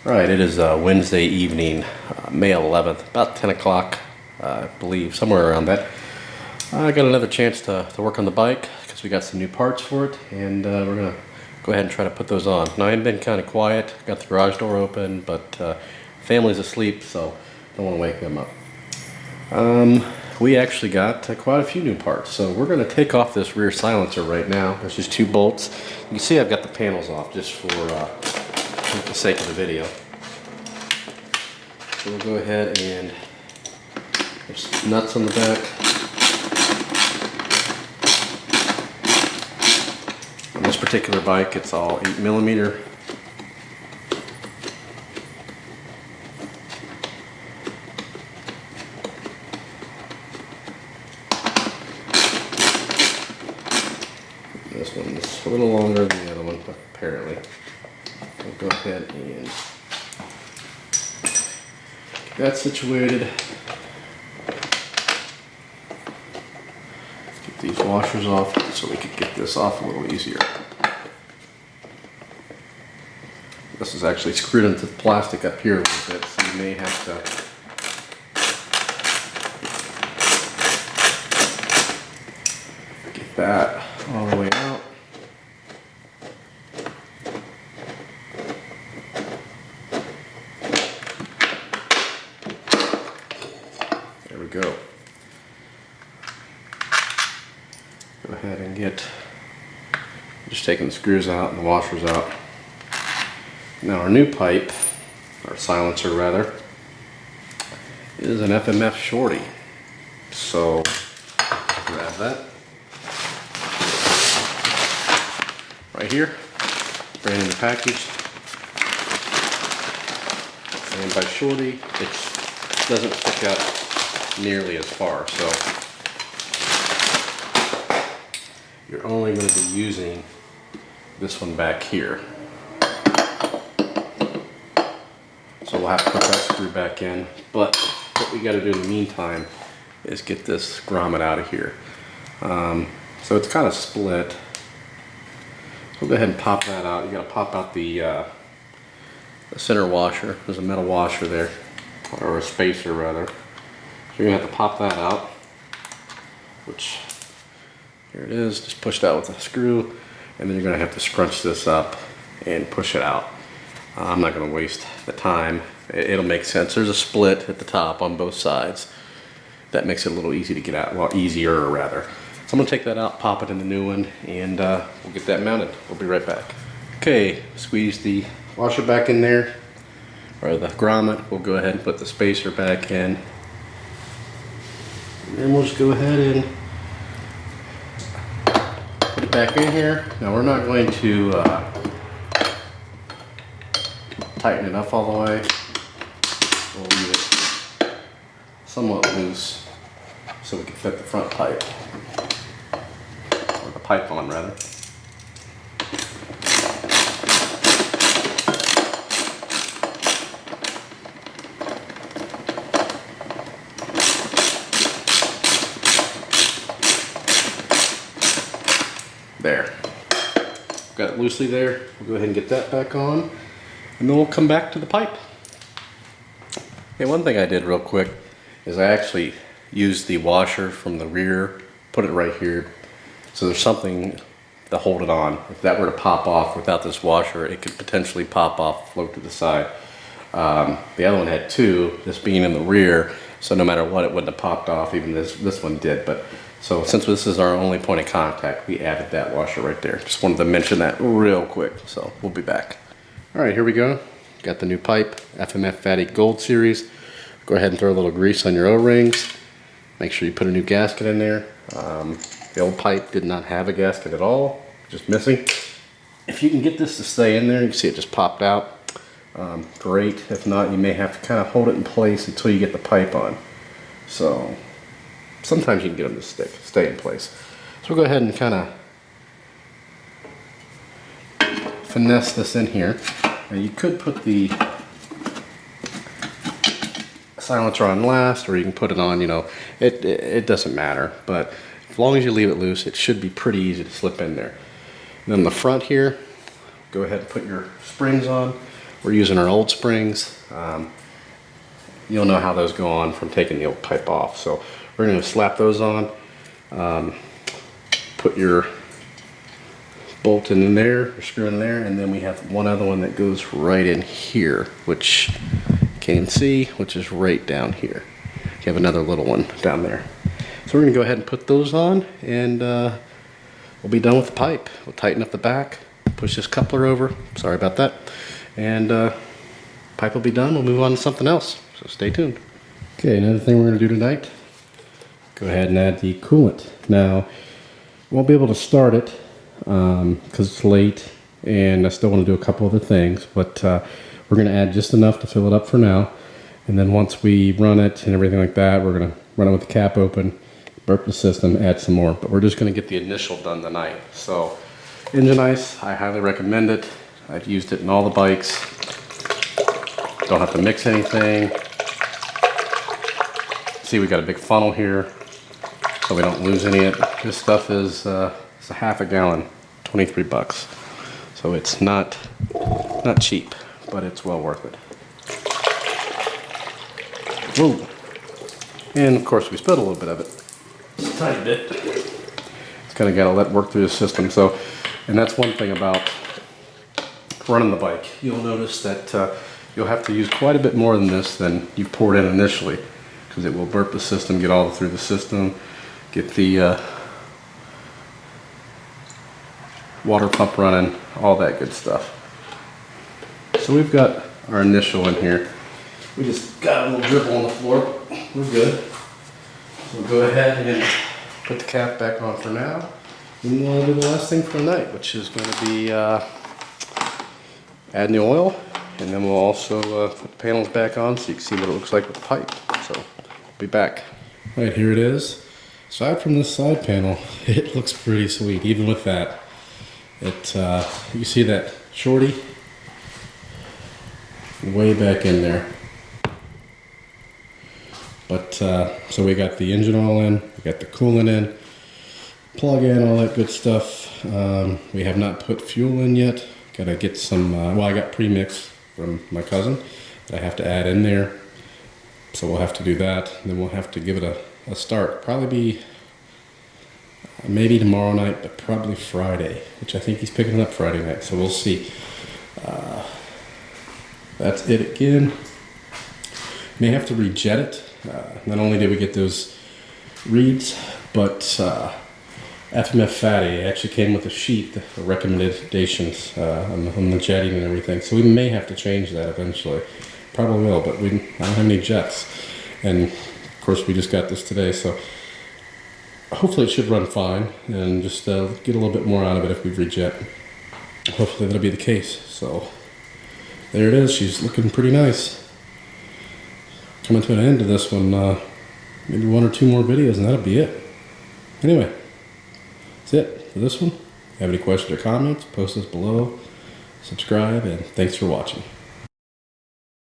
Right, it is Wednesday evening, May 11th, about 10 o'clock, I believe, somewhere around that. I got another chance to work on the bike because we got some new parts for it, and we're going to go ahead and try to put those on. Now, I've been kind of quiet, got the garage door open, but family's asleep, so don't want to wake them up. We actually got quite a few new parts, so we're going to take off this rear silencer right now. There's just two bolts. You can see I've got the panels off just for the sake of the video. So we'll go ahead and there's nuts on the back. On this particular bike, it's all 8mm. This one's a little longer than the other one, apparently. We'll go ahead and get that situated. Get these washers off so we can get this off a little easier. This is actually screwed into the plastic up here a little bit, so you may have to get that all the way out. There we go. Go ahead and get, just taking the screws out and the washers out. Now our new pipe, or silencer rather, is an FMF Shorty. So grab that. Right here, brand new package. And by Shorty, it doesn't stick out nearly as far, so you're only going to be using this one back here. So we'll have to put that screw back in, but what we got to do in the meantime is get this grommet out of here. So it's kind of split. So we'll go ahead and pop that out. You got to pop out the center washer. There's a metal washer there, or a spacer rather. So you're gonna have to pop that out, which here it is, just pushed out with a screw, and then you're gonna have to scrunch this up and push it out. I'm not gonna waste the time. It'll make sense. There's a split at the top on both sides. That makes it a little easy to get out, well, easier rather. So I'm gonna take that out, pop it in the new one, and we'll get that mounted. We'll be right back. Okay, squeeze the washer back in there, or the grommet. We'll go ahead and put the spacer back in. And then we'll just go ahead and put it back in here. Now we're not going to tighten it up all the way. We'll leave it somewhat loose so we can fit the front pipe, or the pipe on rather. There. Got it loosely there. We'll go ahead and get that back on, and then we'll come back to the pipe. Okay, one thing I did real quick is I actually used the washer from the rear, put it right here, so there's something to hold it on. If that were to pop off without this washer, it could potentially pop off, float to the side. The other one had two, this being in the rear, so no matter what, it wouldn't have popped off. Even this one did. But so since this is our only point of contact, we added that washer right there. Just wanted to mention that real quick, so we'll be back. All right, here we go. Got the new pipe, FMF Fatty Gold Series. Go ahead and throw a little grease on your O-rings. Make sure you put a new gasket in there. The old pipe did not have a gasket at all, just missing. If you can get this to stay in there, you can see it just popped out. Great. If not, you may have to kind of hold it in place until you get the pipe on. So sometimes you can get them to stay in place. So we'll go ahead and kind of finesse this in here. Now you could put the silencer on last, or you can put it on, you know, it doesn't matter, but as long as you leave it loose, it should be pretty easy to slip in there. And then the front here, go ahead and put your springs on. we're using our old springs. You'll know how those go on from taking the old pipe off. So we're going to slap those on, put your bolt in there, or screw in there, and then we have one other one that goes right in here, which you can see, which is right down here. You have another little one down there. So we're going to go ahead and put those on, and we'll be done with the pipe. We'll tighten up the back, push this coupler over, sorry about that, and pipe will be done. We'll move on to something else, so stay tuned. Okay, another thing we're going to do tonight, go ahead and add the coolant. Now, won't be able to start it because it's late and I still want to do a couple other things, but we're going to add just enough to fill it up for now, and then once we run it and everything like that, we're going to run it with the cap open, burp the system, add some more, but we're just going to get the initial done tonight. So engine ice, I highly recommend it. I've used it in all the bikes. Don't have to mix anything. See, we got a big funnel here so we don't lose any of it. This stuff is it's a half a gallon, 23 bucks. So it's not cheap, but it's well worth it. Whoa. And of course we spilled a little bit of it. Just a tiny bit. It's kind of got to let work through the system. So, and that's one thing about running the bike. You'll notice that you'll have to use quite a bit more than this than you poured in initially, because it will burp the system, get all through the system, get the water pump running, all that good stuff. So we've got our initial in here. We just got a little dribble on the floor. We're good. So we'll go ahead and put the cap back on for now. And we'll do the last thing for the night, which is going to be adding the oil. And then we'll also put the panels back on so you can see what it looks like with the pipe. So we'll be back. All right, here it is. Aside from this side panel, it looks pretty sweet, even with that. You see that Shorty way back in there. But so we got the engine oil in, we got the coolant in, plug in, all that good stuff. We have not put fuel in yet. Gotta get some, well, I got pre-mix from my cousin that I have to add in there. So we'll have to do that. And then we'll have to give it a start. Probably be maybe tomorrow night, but probably Friday, which I think he's picking it up Friday night. So we'll see. That's it again. May have to rejet it. Not only did we get those reeds, but FMF fatty actually came with a sheet, the recommendations on the jetting and everything. So we may have to change that eventually. Probably will, but I don't have any jets. And of course we just got this today, so hopefully it should run fine and just get a little bit more out of it if we rejet. Hopefully that'll be the case. So there it is. She's looking pretty nice. Coming to an end to this one, maybe one or two more videos and that'll be it. Anyway, that's it for this one. If you have any questions or comments, post this below, subscribe, and thanks for watching.